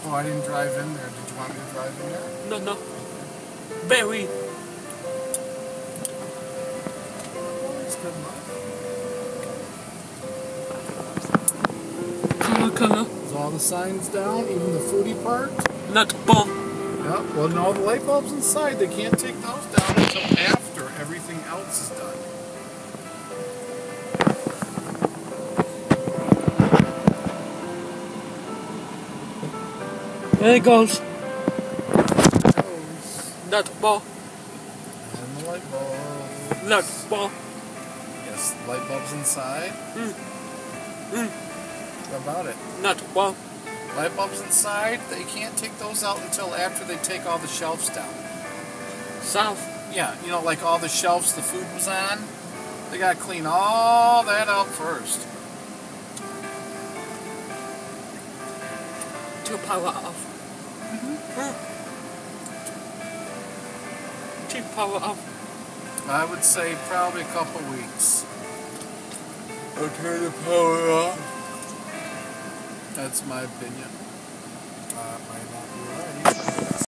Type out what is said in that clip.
Oh, I didn't drive in there. Did you want me to drive in there? No, no. Very. Well, that's good enough. Color. Is all the signs down, even the foodie part? Not ball. Yep. Well, no, the light bulbs inside, they can't take those down until after everything else is done. There it goes. Those. Not ball. And the light bulbs. Not ball. Yes, light bulbs inside. What about it? Not ball. Light bulbs inside, they can't take those out until after they take all the shelves down. South. Yeah, you know, like all the shelves the food was on, they gotta clean all that out first. To power off. To power off. I would say probably a couple weeks. I'll turn the power off. That's my opinion. Might not be right.